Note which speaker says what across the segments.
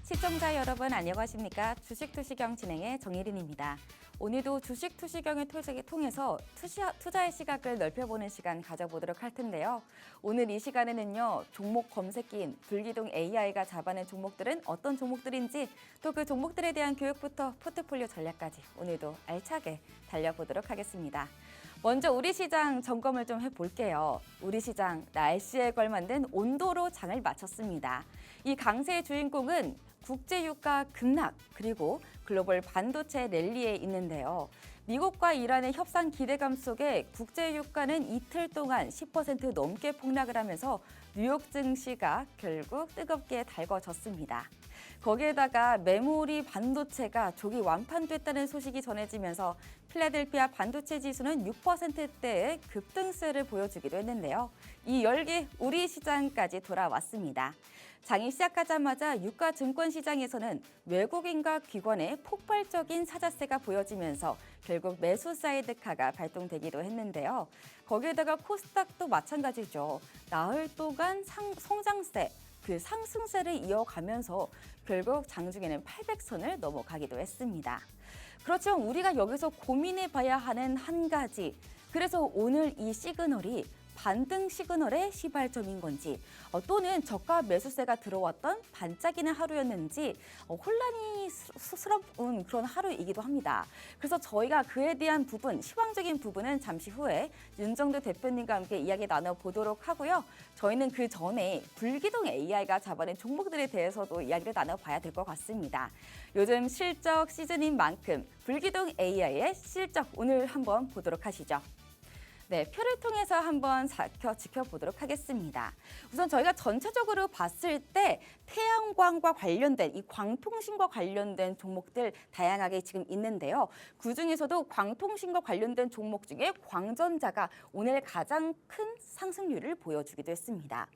Speaker 1: 시청자 여러분 안녕하십니까? 주식투시경 진행의 정혜린입니다. 오늘도 주식투시경을 통해서 투자의 시각을 넓혀보는 시간 가져보도록 할 텐데요. 오늘 이 시간에는요. 종목 검색기인 불기둥 AI가 잡아낸 종목들은 어떤 종목들인지 또 그 종목들에 대한 교육부터 포트폴리오 전략까지 오늘도 알차게 달려보도록 하겠습니다. 먼저 우리 시장 점검을 좀 해볼게요. 우리 시장 날씨에 걸맞는 온도로 장을 마쳤습니다. 이 강세의 주인공은 국제유가 급락 그리고 글로벌 반도체 랠리에 있는데요. 미국과 이란의 협상 기대감 속에 국제유가는 이틀 동안 10% 넘게 폭락을 하면서 뉴욕 증시가 결국 뜨겁게 달궈졌습니다. 거기에다가 메모리 반도체가 조기 완판됐다는 소식이 전해지면서 필라델피아 반도체 지수는 6%대의 급등세를 보여주기도 했는데요. 이 열기 우리 시장까지 돌아왔습니다. 장이 시작하자마자 유가 증권 시장에서는 외국인과 기관의 폭발적인 사자세가 보여지면서 결국 매수 사이드카가 발동되기도 했는데요. 거기에다가 코스닥도 마찬가지죠. 나흘 동안 성장세, 그 상승세를 이어가면서 결국 장중에는 800선을 넘어가기도 했습니다. 그렇지만 우리가 여기서 고민해 봐야 하는 한 가지, 그래서 오늘 이 시그널이 반등 시그널의 시발점인 건지 또는 저가 매수세가 들어왔던 반짝이는 하루였는지 혼란이 스러운 그런 하루이기도 합니다. 그래서 저희가 그에 대한 부분, 시황적인 부분은 잠시 후에 윤정두 대표님과 함께 이야기 나눠보도록 하고요. 저희는 그 전에 불기둥 AI가 잡아낸 종목들에 대해서도 이야기를 나눠봐야 될 것 같습니다. 요즘 실적 시즌인 만큼 불기둥 AI의 실적 오늘 한번 보도록 하시죠. 네, 표를 통해서 한번 지켜보도록 하겠습니다. 우선 저희가 전체적으로 봤을 때 태양광과 관련된 이 광통신과 관련된 종목들 다양하게 지금 있는데요. 그중에서도 광통신과 관련된 종목 중에 광전자가 오늘 가장 큰 상승률을 보여주기도 했습니다.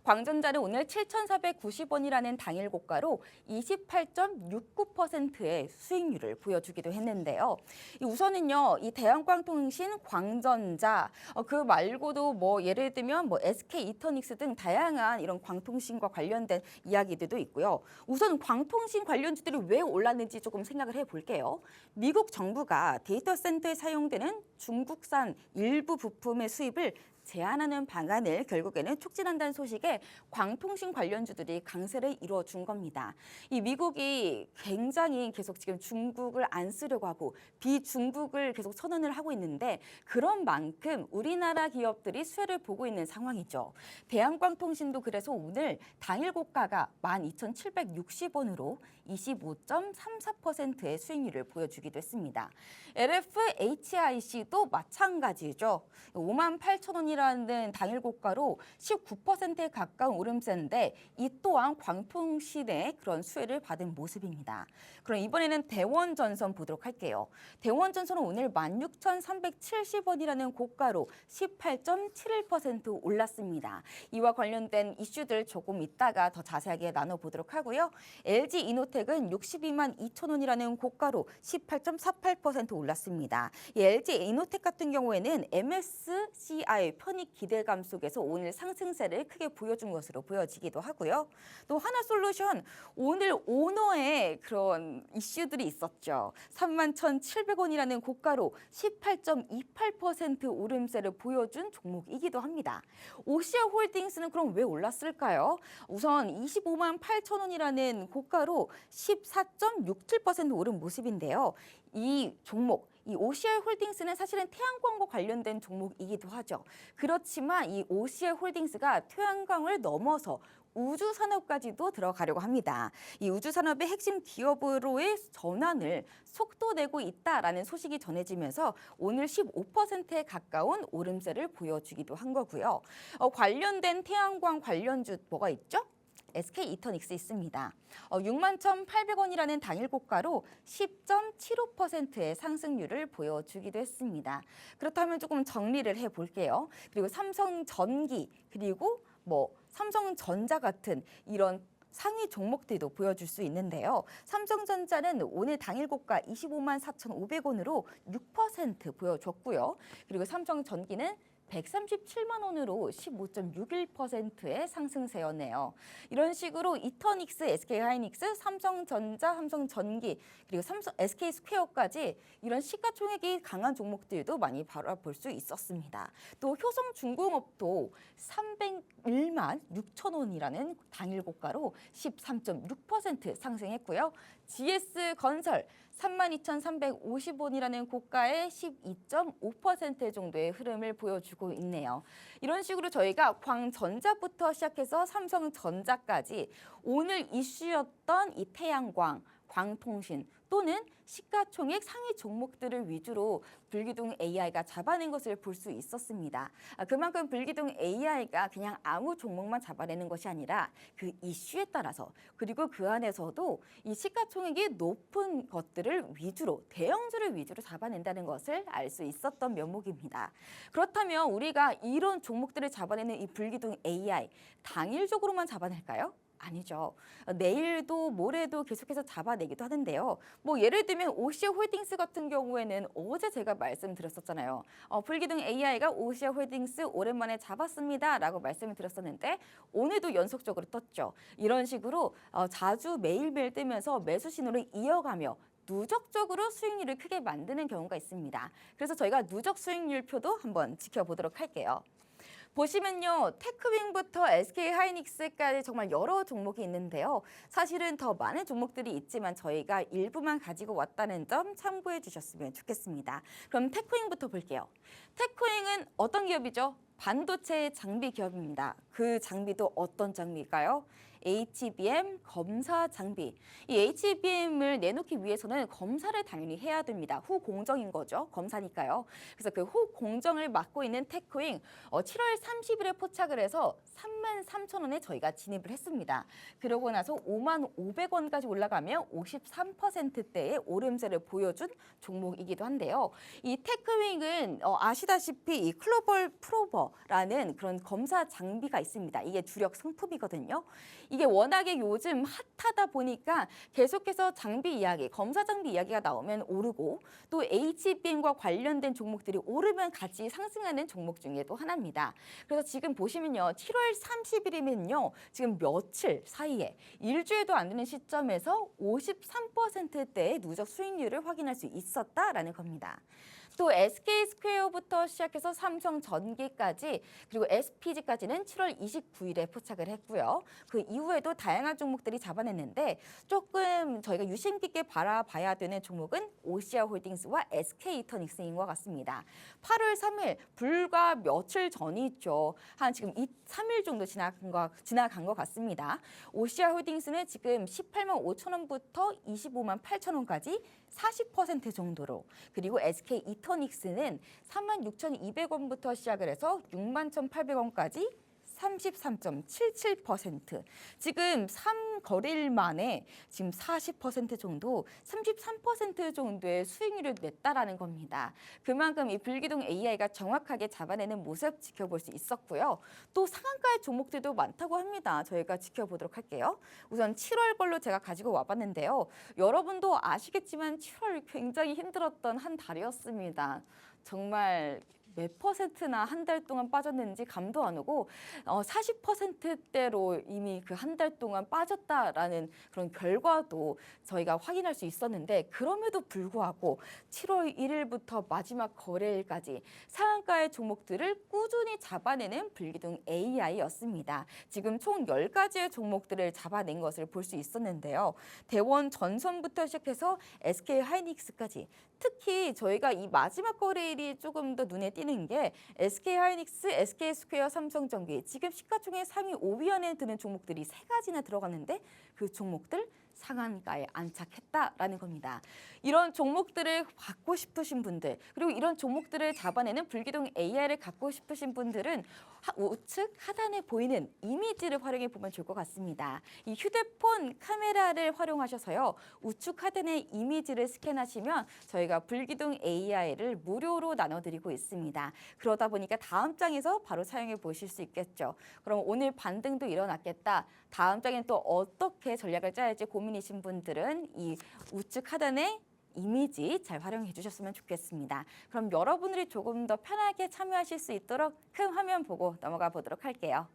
Speaker 1: 광전자는 오늘 7,490원이라는 당일 고가로 28.69%의 수익률을 보여주기도 했는데요. 우선은요, 이 대한광통신, 광전자 그 말고도 뭐 예를 들면 뭐 SK 이터닉스 등 다양한 이런 광통신과 관련된 이야기들도 있고요. 우선 광통신 관련주들이 왜 올랐는지 조금 생각을 해볼게요. 미국 정부가 데이터 센터에 사용되는 중국산 일부 부품의 수입을 제한하는 방안을 결국에는 촉진한다는 소식에 광통신 관련주들이 강세를 이루어준 겁니다. 이 미국이 굉장히 계속 지금 중국을 안 쓰려고 하고 비중국을 계속 선언을 하고 있는데 그런 만큼 우리나라 기업들이 수혜를 보고 있는 상황이죠. 대한광통신도 그래서 오늘 당일 고가가 12,760원으로 25.34%의 수익률을 보여주기도 했습니다. LFHIC도 마찬가지죠. 58,000원이라는 당일 고가로 19%에 가까운 오름세인데 이 또한 광통신의 그런 수혜를 받은 모습입니다. 그럼 이번에는 대원전선 보도록 할게요. 대원전선은 오늘 16,370원이라는 고가로 18.71% 올랐습니다. 이와 관련된 이슈들 조금 이따가 더 자세하게 나눠보도록 하고요. LG이노텍은 62만 2천원이라는 고가로 18.48% 올랐습니다. 이 LG이노텍 같은 경우에는 MSCI 편입 기대감 속에서 오늘 상승세를 크게 보여준 것으로 보여지기도 하고요. 또 하나솔루션 오늘 오너의 그런 이슈들이 있었죠. 31,700원이라는 고가로 18.28% 오름세를 보여준 종목이기도 합니다. 오시아홀딩스는 그럼 왜 올랐을까요? 우선 25만 8천원이라는 고가로 14.67% 오른 모습인데요. 이 종목, 이 OCI홀딩스는 사실은 태양광과 관련된 종목이기도 하죠. 그렇지만 이 OCI홀딩스가 태양광을 넘어서 우주산업까지도 들어가려고 합니다. 이 우주산업의 핵심 기업으로의 전환을 속도내고 있다라는 소식이 전해지면서 오늘 15%에 가까운 오름세를 보여주기도 한 거고요. 관련된 태양광 관련주 뭐가 있죠? SK 이터닉스 있습니다. 61,800원이라는 당일 고가로 10.75%의 상승률을 보여주기도 했습니다. 그렇다면 조금 정리를 해볼게요. 그리고 삼성전기 그리고 삼성전자 같은 이런 상위 종목들도 보여줄 수 있는데요. 삼성전자는 오늘 당일 고가 25만 4,500원으로 6% 보여줬고요. 그리고 삼성전기는 137만 원으로 15.61%의 상승세였네요. 이런 식으로 이터닉스, SK하이닉스, 삼성전자, 삼성전기, 그리고 SK스퀘어까지 이런 시가총액이 강한 종목들도 많이 바라볼 수 있었습니다. 또 효성중공업도 301만 6천 원이라는 당일 고가로 13.6% 상승했고요. GS건설 32,350원이라는 고가의 12.5% 정도의 흐름을 보여주고 있네요. 이런 식으로 저희가 광전자부터 시작해서 삼성전자까지 오늘 이슈였던 이 태양광, 광통신 또는 시가총액 상위 종목들을 위주로 불기둥 AI가 잡아낸 것을 볼 수 있었습니다. 그만큼 불기둥 AI가 그냥 아무 종목만 잡아내는 것이 아니라 그 이슈에 따라서 그리고 그 안에서도 이 시가총액이 높은 것들을 위주로 대형주를 위주로 잡아낸다는 것을 알 수 있었던 면목입니다. 그렇다면 우리가 이런 종목들을 잡아내는 이 불기둥 AI 당일적으로만 잡아낼까요? 아니죠. 내일도 모레도 계속해서 잡아내기도 하는데요. 뭐 예를 들면 오시아홀딩스 같은 경우에는 어제 제가 말씀드렸었잖아요. 불기둥 AI가 오시아홀딩스 오랜만에 잡았습니다라고 말씀을 드렸었는데 오늘도 연속적으로 떴죠. 이런 식으로 자주 매일매일 뜨면서 매수 신호를 이어가며 누적적으로 수익률을 크게 만드는 경우가 있습니다. 그래서 저희가 누적 수익률표도 한번 지켜보도록 할게요. 보시면요, 테크윙부터 SK하이닉스까지 정말 여러 종목이 있는데요. 사실은 더 많은 종목들이 있지만 저희가 일부만 가지고 왔다는 점 참고해 주셨으면 좋겠습니다. 그럼 테크윙부터 볼게요. 테크윙은 어떤 기업이죠? 반도체 장비 기업입니다. 그 장비도 어떤 장비일까요? HBM 검사 장비. 이 HBM을 내놓기 위해서는 검사를 당연히 해야 됩니다. 후공정인 거죠. 검사니까요. 그래서 그 후공정을 맡고 있는 테크윙 7월 30일에 포착을 해서 33,000원에 저희가 진입을 했습니다. 그러고 나서 55,500원까지 올라가며 53%대의 오름세를 보여준 종목이기도 한데요. 이 테크윙은 아시다시피 이 클로벌 프로버라는 그런 검사 장비가 있습니다. 이게 주력 상품이거든요. 이게 워낙에 요즘 핫하다 보니까 계속해서 장비 이야기, 검사 장비 이야기가 나오면 오르고 또 HBM과 관련된 종목들이 오르면 같이 상승하는 종목 중에 또 하나입니다. 그래서 지금 보시면요. 7월 30일이면요. 지금 며칠 사이에 일주일도 안 되는 시점에서 53%대의 누적 수익률을 확인할 수 있었다라는 겁니다. 또 SK스퀘어부터 시작해서 삼성전기까지 그리고 SPG까지는 7월 29일에 포착을 했고요. 그 이후에도 다양한 종목들이 잡아냈는데 조금 저희가 유심 깊게 바라봐야 되는 종목은 오시아홀딩스와 SK이터닉스인 것 같습니다. 8월 3일 불과 며칠 전이죠. 한 지금 3일 정도 지나간 것 같습니다. 오시아홀딩스는 지금 18만 5천 원부터 25만 8천 원까지 40% 정도로 그리고 SK이터닉스는 36,200원부터 시작을 해서 61,800원까지 33.77%. 지금 3거래일 만에 지금 40% 정도, 33% 정도의 수익률을 냈다라는 겁니다. 그만큼 이 불기둥 AI가 정확하게 잡아내는 모습 지켜볼 수 있었고요. 또 상한가의 종목들도 많다고 합니다. 저희가 지켜보도록 할게요. 우선 7월 걸로 제가 가지고 와봤는데요. 여러분도 아시겠지만 7월 굉장히 힘들었던 한 달이었습니다. 정말 몇 퍼센트나 한 달 동안 빠졌는지 감도 안 오고 40%대로 이미 그 한 달 동안 빠졌다라는 그런 결과도 저희가 확인할 수 있었는데 그럼에도 불구하고 7월 1일부터 마지막 거래일까지 상한가의 종목들을 꾸준히 잡아내는 불기둥 AI였습니다. 지금 총 10가지의 종목들을 잡아낸 것을 볼 수 있었는데요. 대원 전선부터 시작해서 SK하이닉스까지 특히 저희가 이 마지막 거래일이 조금 더 눈에 띄는 게 SK하이닉스, SK스퀘어, 삼성전기 지금 시가총액 상위 5위 안에 드는 종목들이 3가지나 들어갔는데 그 종목들 상한가에 안착했다라는 겁니다. 이런 종목들을 갖고 싶으신 분들 그리고 이런 종목들을 잡아내는 불기둥 AI를 갖고 싶으신 분들은 우측 하단에 보이는 이미지를 활용해 보면 좋을 것 같습니다. 이 휴대폰 카메라를 활용하셔서요. 우측 하단의 이미지를 스캔하시면 저희가 불기둥 AI를 무료로 나눠드리고 있습니다. 그러다 보니까 다음 장에서 바로 사용해 보실 수 있겠죠. 그럼 오늘 반등도 일어났겠다. 다음 장엔 또 어떻게 전략을 짜야 할지 고민이신 분들은 이 우측 하단에 이미지 잘 활용해 주셨으면 좋겠습니다. 그럼 여러분들이 조금 더 편하게 참여하실 수 있도록 큰 화면 보고 넘어가 보도록 할게요.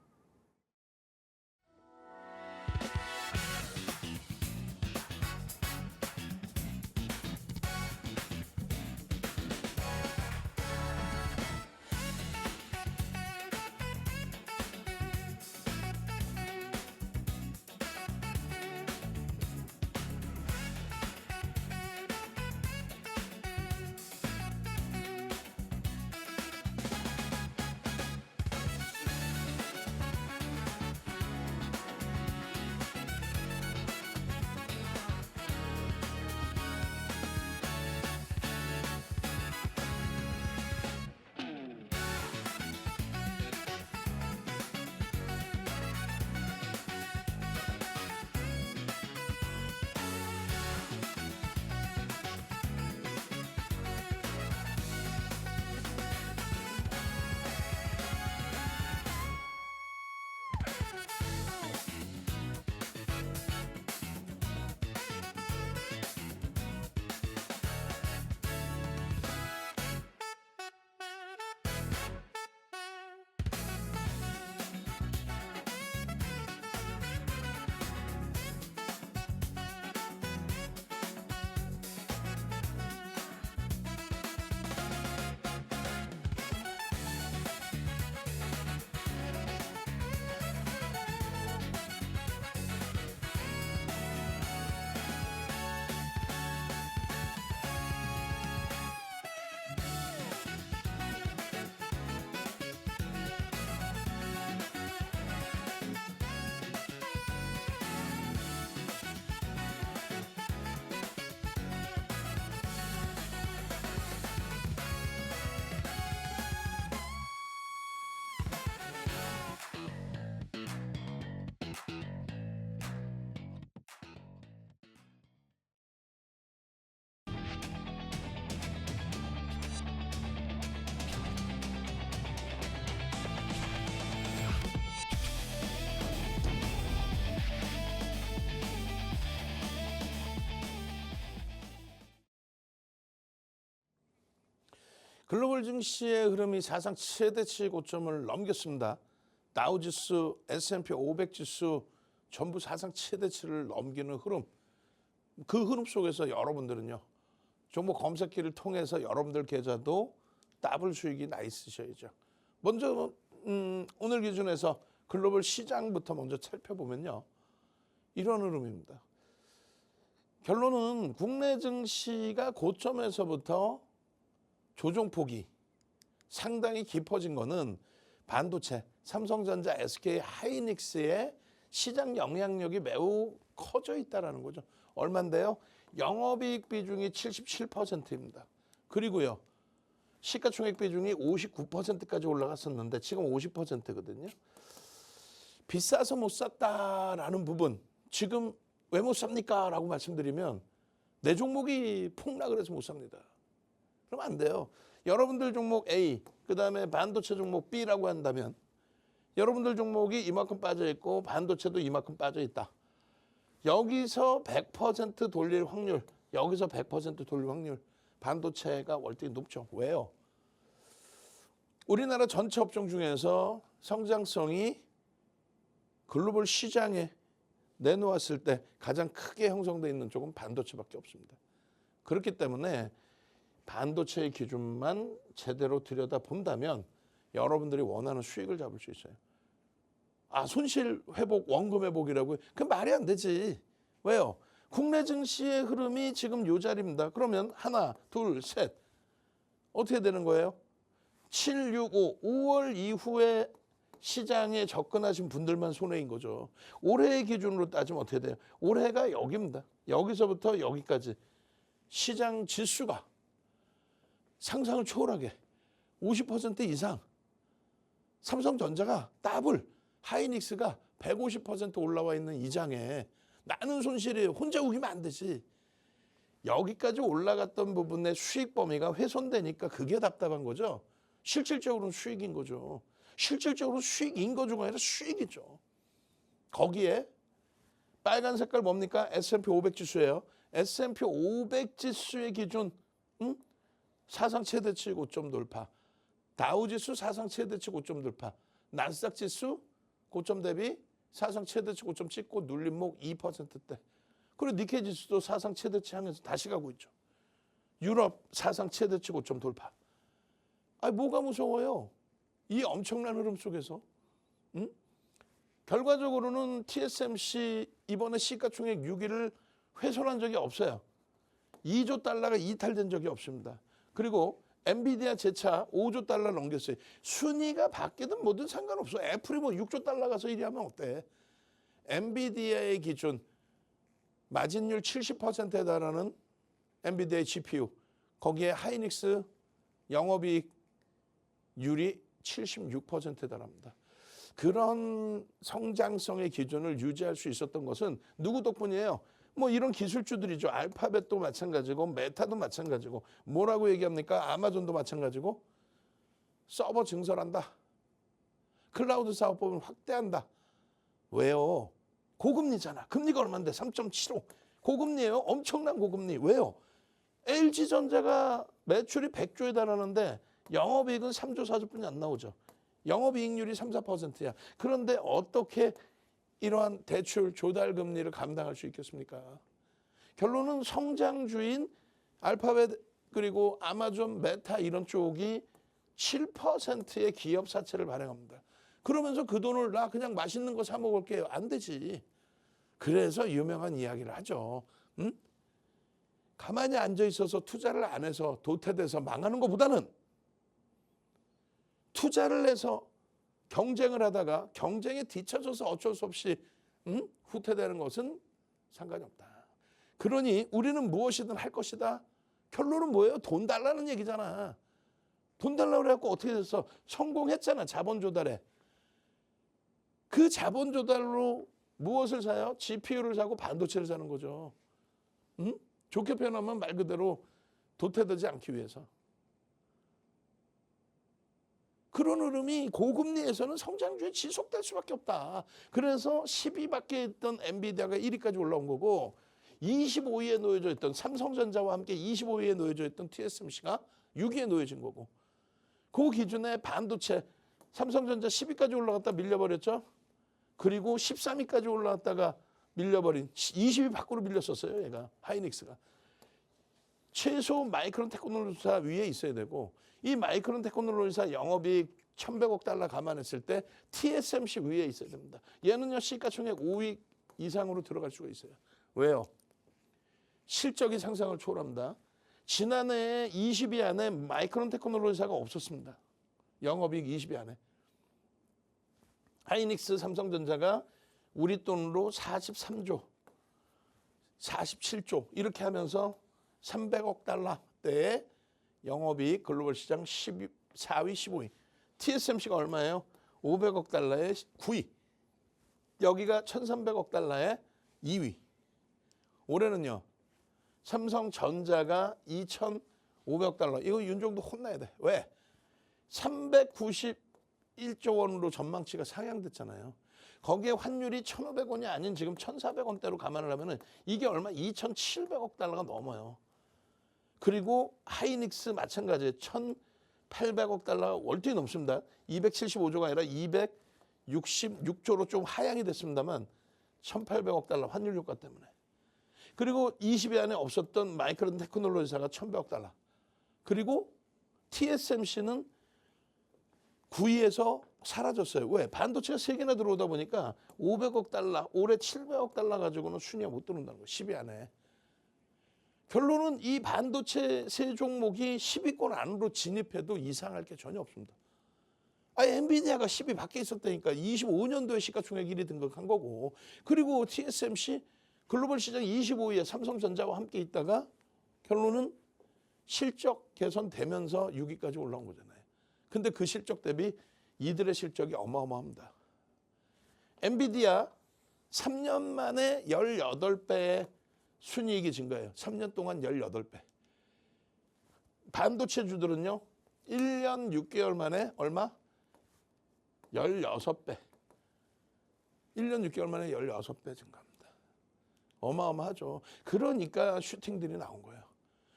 Speaker 2: 글로벌 증시의 흐름이 사상 최대치 고점을 넘겼습니다. 다우지수, S&P 500 지수 전부 사상 최대치를 넘기는 흐름. 그 흐름 속에서 여러분들은요. 종목 검색기를 통해서 여러분들 계좌도 더블 수익이 나 있으셔야죠. 먼저 오늘 기준에서 글로벌 시장부터 먼저 살펴보면요. 이런 흐름입니다. 결론은 국내 증시가 고점에서부터 조정폭이 상당히 깊어진 거는 반도체, 삼성전자, SK 하이닉스의 시장 영향력이 매우 커져 있다는 거죠. 얼마인데요? 영업이익 비중이 77%입니다. 그리고요. 시가총액 비중이 59%까지 올라갔었는데 지금 50%거든요. 비싸서 못 샀다라는 부분, 지금 왜 못 삽니까? 라고 말씀드리면 내 종목이 폭락을 해서 못 삽니다. 그러면 안 돼요. 여러분들 종목 A, 그 다음에 반도체 종목 B라고 한다면 여러분들 종목이 이만큼 빠져 있고 반도체도 이만큼 빠져 있다. 여기서 100% 돌릴 확률, 여기서 100% 돌릴 확률, 반도체가 월등히 높죠. 왜요? 우리나라 전체 업종 중에서 성장성이 글로벌 시장에 내놓았을 때 가장 크게 형성되어 있는 쪽은 반도체밖에 없습니다. 그렇기 때문에 반도체의 기준만 제대로 들여다본다면 여러분들이 원하는 수익을 잡을 수 있어요. 아, 손실 회복, 원금 회복이라고요? 그건 말이 안 되지. 왜요? 국내 증시의 흐름이 지금 요 자리입니다. 그러면 하나, 둘, 셋. 어떻게 되는 거예요? 7, 6, 5. 5월 이후에 시장에 접근하신 분들만 손해인 거죠. 올해의 기준으로 따지면 어떻게 돼요? 올해가 여기입니다. 여기서부터 여기까지. 시장 지수가 상상을 초월하게 50% 이상, 삼성전자가 더블, 하이닉스가 150% 올라와 있는 이 장에 나는 손실이 혼자 우기면 안 되지. 여기까지 올라갔던 부분의 수익 범위가 훼손되니까 그게 답답한 거죠. 실질적으로는 수익인 거죠. 실질적으로 수익인 거죠가 아니라 수익이죠. 거기에 빨간 색깔 뭡니까? S&P 500 지수예요. S&P 500 지수의 기준 사상 최대치 고점 돌파. 다우지수 사상 최대치 고점 돌파. 나스닥 지수 고점 대비 사상 최대치 고점 찍고 눌림목 2%대. 그리고 니케이 지수도 사상 최대치 하면서 다시 가고 있죠. 유럽 사상 최대치 고점 돌파. 아니 뭐가 무서워요? 이 엄청난 흐름 속에서. 결과적으로는 TSMC 이번에 시가총액 6위를 훼손한 적이 없어요. 2조 달러가 이탈된 적이 없습니다. 그리고 엔비디아 재차 5조 달러 넘겼어요. 순위가 바뀌든 뭐든 상관없어. 애플이 뭐 6조 달러 가서 1위 하면 어때? 엔비디아의 기준 마진율 70%에 달하는 엔비디아의 GPU 거기에 하이닉스 영업이익 율이 76%에 달합니다. 그런 성장성의 기준을 유지할 수 있었던 것은 누구 덕분이에요? 뭐 이런 기술주들이죠. 알파벳도 마찬가지고 메타도 마찬가지고 뭐라고 얘기합니까? 아마존도 마찬가지고 서버 증설한다. 클라우드 사업법을 확대한다. 왜요? 고금리잖아. 금리가 얼마인데 3.75. 고금리예요. 엄청난 고금리. 왜요? LG전자가 매출이 100조에 달하는데 영업이익은 3조 4조뿐이 안 나오죠. 영업이익률이 3, 4%야. 그런데 어떻게 이러한 대출 조달 금리를 감당할 수 있겠습니까? 결론은 성장주인 알파벳 그리고 아마존, 메타 이런 쪽이 7%의 기업 사채를 발행합니다. 그러면서 그 돈을 나 그냥 맛있는 거 사 먹을게요. 안 되지. 그래서 유명한 이야기를 하죠. 가만히 앉아 있어서 투자를 안 해서 도태돼서 망하는 것보다는 투자를 해서 경쟁을 하다가 경쟁에 뒤처져서 어쩔 수 없이 후퇴되는 것은 상관이 없다. 그러니 우리는 무엇이든 할 것이다. 결론은 뭐예요? 돈 달라는 얘기잖아. 돈 달라고 그래갖고 어떻게 됐어? 성공했잖아. 자본 조달에. 그 자본 조달로 무엇을 사요? GPU를 사고 반도체를 사는 거죠. 좋게 표현하면 말 그대로 도태되지 않기 위해서. 그런 흐름이 고금리에서는 성장주에 지속될 수밖에 없다. 그래서 10위밖에 있던 엔비디아가 1위까지 올라온 거고 25위에 놓여져 있던 삼성전자와 함께 25위에 놓여져 있던 TSMC가 6위에 놓여진 거고 그 기준에 반도체 삼성전자 10위까지 올라갔다 밀려버렸죠. 그리고 13위까지 올라갔다가 밀려버린 20위 밖으로 밀렸었어요. 얘가 하이닉스가. 최소 마이크론 테크놀로지사 위에 있어야 되고 이 마이크론 테크놀로지사 영업이익 1,100억 달러 감안했을 때 TSMC 위에 있어야 됩니다. 얘는요 시가총액 5위 이상으로 들어갈 수가 있어요. 왜요? 실적이 상상을 초월합니다. 지난해 20위 안에 마이크론 테크놀로지사가 없었습니다. 영업이익 20위 안에. 하이닉스 삼성전자가 우리 돈으로 43조, 47조 이렇게 하면서 300억 달러대의 영업이익 글로벌 시장 4위, 15위. TSMC가 얼마예요? 500억 달러의 9위. 여기가 1,300억 달러의 2위. 올해는요. 삼성전자가 2,500억 달러. 이거 윤종도 혼나야 돼. 왜? 391조 원으로 전망치가 상향됐잖아요. 거기에 환율이 1,500원이 아닌 지금 1,400원대로 감안을 하면은 이게 얼마? 2,700억 달러가 넘어요. 그리고 하이닉스 마찬가지 1,800억 달러가 월등히 넘습니다. 275조가 아니라 266조로 좀 하향이 됐습니다만 1,800억 달러 환율 효과 때문에. 그리고 20위 안에 없었던 마이크론 테크놀로지사가 1,100억 달러. 그리고 TSMC는 9위에서 사라졌어요. 왜? 반도체가 3개나 들어오다 보니까 500억 달러, 올해 700억 달러 가지고는 순위에 못 들어온다는 거예요. 10위 안에. 결론은 이 반도체 세 종목이 10위권 안으로 진입해도 이상할 게 전혀 없습니다. 엔비디아가 10위 밖에 있었다니까 25년도에 시가총액 1위 등극한 거고 그리고 TSMC 글로벌 시장 25위에 삼성전자와 함께 있다가 결론은 실적 개선되면서 6위까지 올라온 거잖아요. 근데 그 실적 대비 이들의 실적이 어마어마합니다. 엔비디아 3년 만에 18배의 순이익이 증가해요. 3년 동안 18배. 반도체주들은요. 1년 6개월 만에 얼마? 16배. 1년 6개월 만에 16배 증가합니다. 어마어마하죠. 그러니까 슈팅들이 나온 거예요.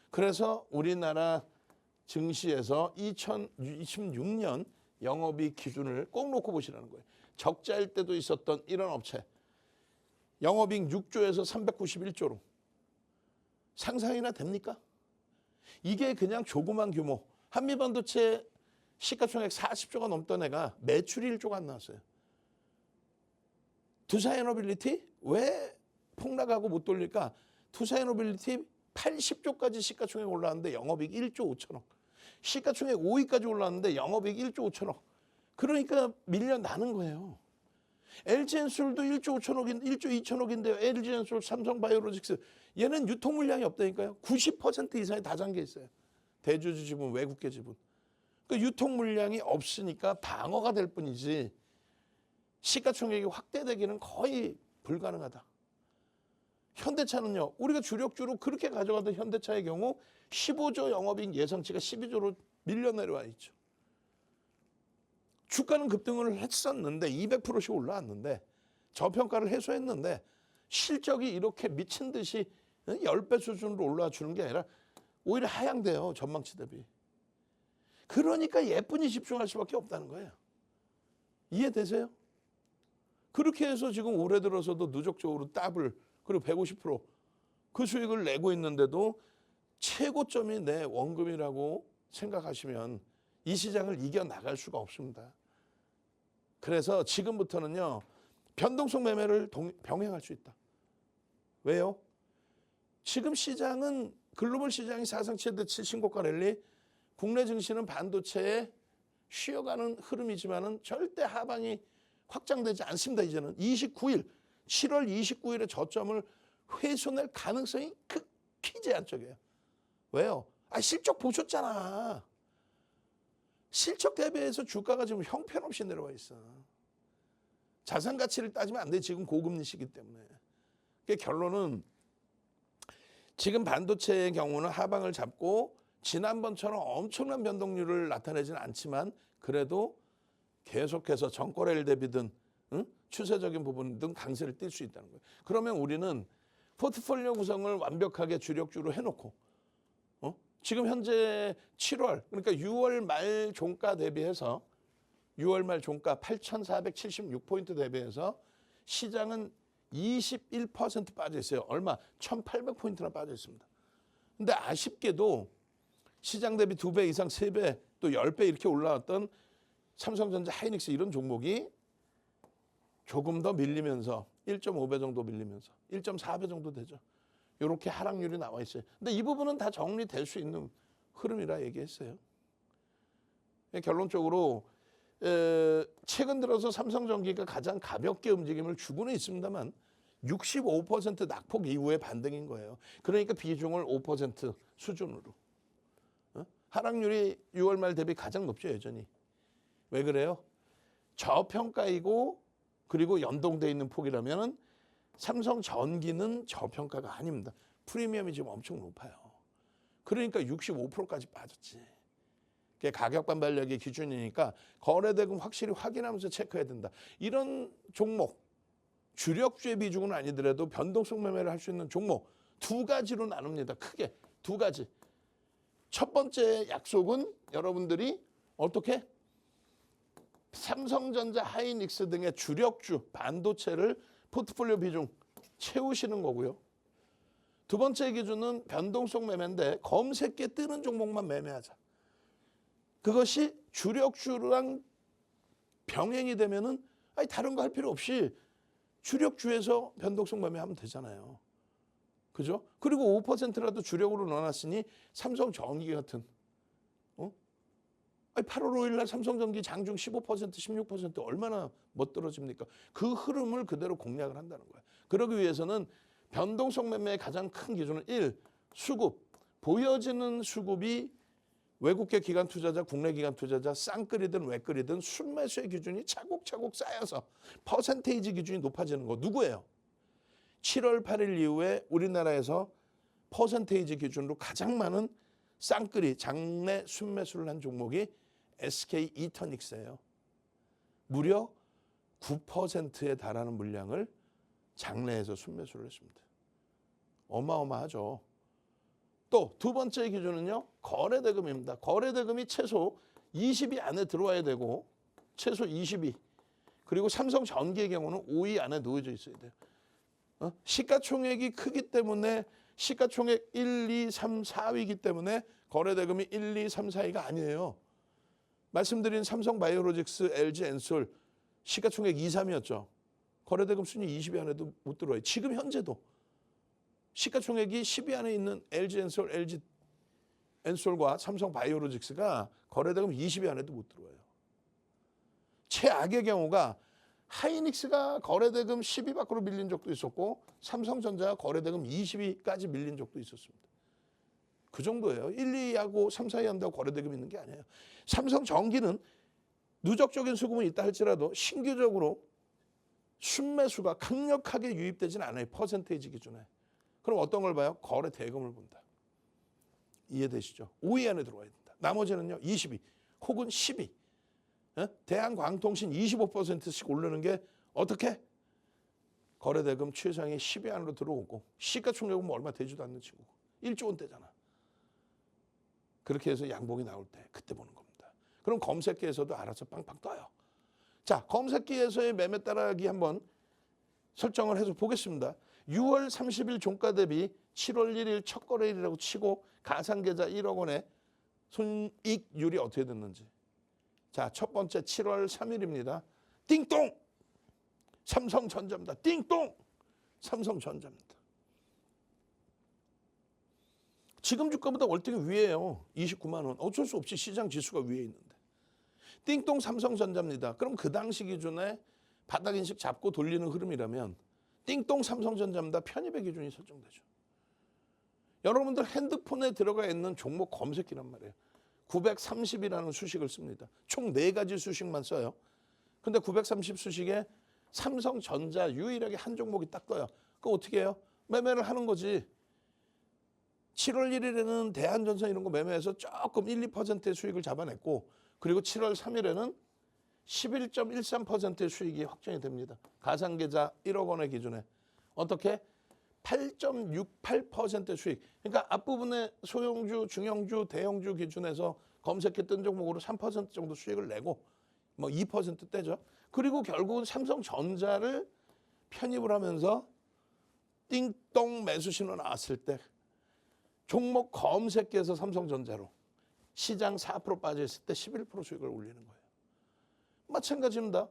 Speaker 2: 그래서 우리나라 증시에서 2026년 영업이익 기준을 꼭 놓고 보시라는 거예요. 적자일 때도 있었던 이런 업체. 영업이익 6조에서 391조로. 상상이나 됩니까? 이게 그냥 조그만 규모. 한미반도체 시가총액 40조가 넘던 애가 매출이 1조가 안 나왔어요. 투사에너빌리티 왜 폭락하고 못 돌릴까? 투사에너빌리티 80조까지 시가총액 올라왔는데 영업이익 1조 5천억. 시가총액 5위까지 올라왔는데 영업이익 1조 5천억. 그러니까 밀려나는 거예요. LG엔솔도 1조 5천억인 1조 2천억인데요. LG엔솔, 삼성바이오로직스 얘는 유통 물량이 없다니까요. 90% 이상이 다 잠겨 있어요. 대주주 지분, 외국계 지분. 그러니까 유통 물량이 없으니까 방어가 될 뿐이지 시가총액이 확대되기는 거의 불가능하다. 현대차는요. 우리가 주력주로 그렇게 가져가던 현대차의 경우 15조 영업이익 예상치가 12조로 밀려 내려와 있죠. 주가는 급등을 했었는데 200%씩 올라왔는데 저평가를 해소했는데 실적이 이렇게 미친 듯이 10배 수준으로 올라와 주는 게 아니라 오히려 하향돼요. 전망치 대비. 그러니까 예쁜이 집중할 수밖에 없다는 거예요. 이해되세요? 그렇게 해서 지금 올해 들어서도 누적적으로 더블 그리고 150%그 수익을 내고 있는데도 최고점이 내 원금이라고 생각하시면 이 시장을 이겨나갈 수가 없습니다. 그래서 지금부터는요. 변동성 매매를 병행할 수 있다. 왜요? 지금 시장은 글로벌 시장이 사상 최대치 신고가 랠리, 국내 증시는 반도체에 쉬어가는 흐름이지만은 절대 하방이 확장되지 않습니다. 이제는 7월 29일에 저점을 훼손할 가능성이 극히 제한적이에요. 왜요? 실적 보셨잖아. 실적 대비해서 주가가 지금 형편없이 내려와 있어. 자산 가치를 따지면 안 돼. 지금 고금리 시기 때문에. 그러니까 결론은 지금 반도체의 경우는 하방을 잡고 지난번처럼 엄청난 변동률을 나타내지는 않지만 그래도 계속해서 정거래일 대비든 추세적인 부분든 강세를 띌 수 있다는 거예요. 그러면 우리는 포트폴리오 구성을 완벽하게 주력주로 해놓고 지금 현재 7월 그러니까 6월 말 종가 대비해서 6월 말 종가 8,476포인트 대비해서 시장은 21% 빠져 있어요. 얼마? 1,800포인트나 빠져 있습니다. 근데 아쉽게도 시장 대비 2배 이상 3배 또 10배 이렇게 올라왔던 삼성전자, 하이닉스 이런 종목이 조금 더 밀리면서 1.5배 정도 밀리면서 1.4배 정도 되죠. 이렇게 하락률이 나와 있어요. 근데 이 부분은 다 정리될 수 있는 흐름이라 얘기했어요. 결론적으로 최근 들어서 삼성전기가 가장 가볍게 움직임을 주고는 있습니다만 65% 낙폭 이후의 반등인 거예요. 그러니까 비중을 5% 수준으로. 하락률이 6월 말 대비 가장 높죠, 여전히. 왜 그래요? 저평가이고 그리고 연동돼 있는 폭이라면 삼성전기는 저평가가 아닙니다. 프리미엄이 지금 엄청 높아요. 그러니까 65%까지 빠졌지. 그게 가격 반발력의 기준이니까 거래대금 확실히 확인하면서 체크해야 된다. 이런 종목, 주력주의 비중은 아니더라도 변동성 매매를 할 수 있는 종목 2가지로 나눕니다. 크게 2가지. 첫 번째 약속은 여러분들이 어떻게? 삼성전자, 하이닉스 등의 주력주, 반도체를 포트폴리오 비중 채우시는 거고요. 두 번째 기준은 변동성 매매인데 검색에 뜨는 종목만 매매하자. 그것이 주력주랑 병행이 되면은 다른 거 할 필요 없이 주력주에서 변동성 매매하면 되잖아요. 그죠? 그리고 5%라도 주력으로 넣어놨으니 삼성전기 같은 8월 5일 날 삼성전기 장중 15%, 16% 얼마나 멋들어집니까? 그 흐름을 그대로 공략을 한다는 거예요. 그러기 위해서는 변동성 매매의 가장 큰 기준은 1. 수급. 보여지는 수급이 외국계 기관 투자자, 국내 기관 투자자, 쌍끌이든 외끌이든 순매수의 기준이 차곡차곡 쌓여서 퍼센테이지 기준이 높아지는 거. 누구예요? 7월 8일 이후에 우리나라에서 퍼센테이지 기준으로 가장 많은 쌍끌이, 장내 순매수를 한 종목이 SK 이터닉스예요. 무려 9%에 달하는 물량을 장내에서 순매수를 했습니다. 어마어마하죠. 또 두 번째 기준은요. 거래대금입니다. 거래대금이 최소 20위 안에 들어와야 되고 최소 20위. 그리고 삼성전기의 경우는 5위 안에 놓여져 있어야 돼요. 시가총액이 크기 때문에 시가총액 1, 2, 3, 4위이기 때문에 거래대금이 1, 2, 3, 4위가 아니에요. 말씀드린 삼성바이오로직스, LG엔솔 시가총액 2, 3위였죠. 거래대금 순위 20위 안에도 못 들어와요. 지금 현재도 시가총액이 10위 안에 있는 LG엔솔, LG엔솔과 삼성바이오로직스가 거래대금 20위 안에도 못 들어와요. 최악의 경우가 하이닉스가 거래대금 10위 밖으로 밀린 적도 있었고 삼성전자가 거래대금 20위까지 밀린 적도 있었습니다. 그 정도예요. 1, 2하고 3, 4위 한다고 거래대금 있는 게 아니에요. 삼성전기는 누적적인 수급은 있다 할지라도 신규적으로 순매수가 강력하게 유입되지는 않아요. 퍼센테이지 기준에. 그럼 어떤 걸 봐요? 거래대금을 본다. 이해되시죠? 5위 안에 들어와야 된다. 나머지는요. 20위 혹은 10위. 대한광통신 25%씩 오르는 게 어떻게? 거래대금 최상위 10위 안으로 들어오고 시가총액은 뭐 얼마 되지도 않는 친구고 1조 원대잖아. 그렇게 해서 양봉이 나올 때 그때 보는 겁니다. 그럼 검색기에서도 알아서 빵빵 떠요. 자, 검색기에서의 매매 따라하기 한번 설정을 해서 보겠습니다. 6월 30일 종가 대비 7월 1일 첫 거래일이라고 치고 가상계좌 1억 원의 손익률이 어떻게 됐는지. 자, 첫 번째 7월 3일입니다. 띵동! 삼성전자입니다. 띵동! 삼성전자입니다. 지금 주가보다 월등히 위에요. 29만 원. 어쩔 수 없이 시장 지수가 위에 있는데. 띵동 삼성전자입니다. 그럼 그 당시 기준에 바닥 인식 잡고 돌리는 흐름이라면 띵동 삼성전자입니다. 편입의 기준이 설정되죠. 여러분들 핸드폰에 들어가 있는 종목 검색기란 말이에요. 930이라는 수식을 씁니다. 총 4가지 수식만 써요. 근데 930 수식에 삼성전자 유일하게 한 종목이 딱 떠요. 그거 어떻게 해요? 매매를 하는 거지. 7월 1일에는 대한전선 이런 거 매매해서 조금 1, 2%의 수익을 잡아냈고 그리고 7월 3일에는 11.13%의 수익이 확정이 됩니다. 가상계좌 1억 원의 기준에. 어떻게? 8.68%의 수익. 그러니까 앞부분에 소형주, 중형주, 대형주 기준에서 검색해 뜬 종목으로 3% 정도 수익을 내고 뭐 2%대죠. 그리고 결국은 삼성전자를 편입을 하면서 띵동 매수 신호 나왔을 때 종목 검색해서 삼성전자로 시장 4% 빠져있을 때 11% 수익을 올리는 거예요. 마찬가지입니다.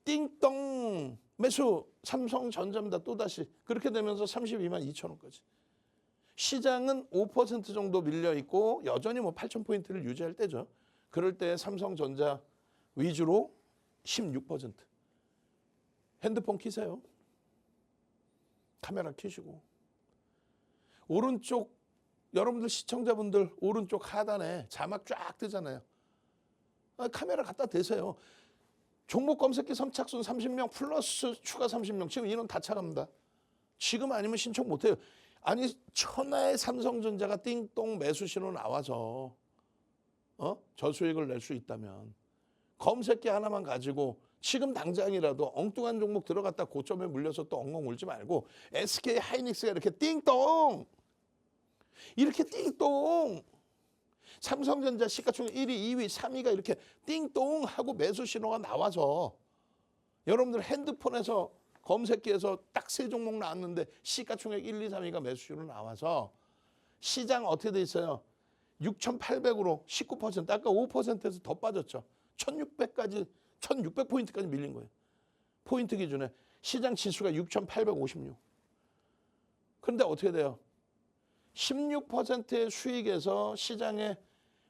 Speaker 2: 띵동 매수 삼성전자입니다. 또다시 그렇게 되면서 32만 2천 원까지. 시장은 5% 정도 밀려있고 여전히 뭐 8,000포인트를 유지할 때죠. 그럴 때 삼성전자 위주로 16%. 핸드폰 키세요. 카메라 켜시고. 오른쪽 여러분들 시청자분들 오른쪽 하단에 자막 쫙 뜨잖아요. 카메라 갖다 대세요. 종목 검색기 선착순 30명 플러스 추가 30명. 지금 인원 다 차갑니다. 지금 아니면 신청 못해요. 아니 천하의 삼성전자가 띵동 매수 신호 나와서 저수익을 낼 수 있다면 검색기 하나만 가지고 지금 당장이라도 엉뚱한 종목 들어갔다 고점에 물려서 또 엉엉 울지 말고 SK 하이닉스가 이렇게 띵동 이렇게 띵동 삼성전자 시가총액 1위, 2위, 3위가 이렇게 띵동 하고 매수 신호가 나와서 여러분들 핸드폰에서 검색기에서 딱 세 종목 나왔는데 시가총액 1, 2, 3위가 매수 신호 나와서 시장 어떻게 돼 있어요? 6,800으로 19%, 아까 5%에서 더 빠졌죠. 1,600까지 1,600포인트까지 밀린 거예요. 포인트 기준에 시장 지수가 6,856. 그런데 어떻게 돼요? 16%의 수익에서 시장에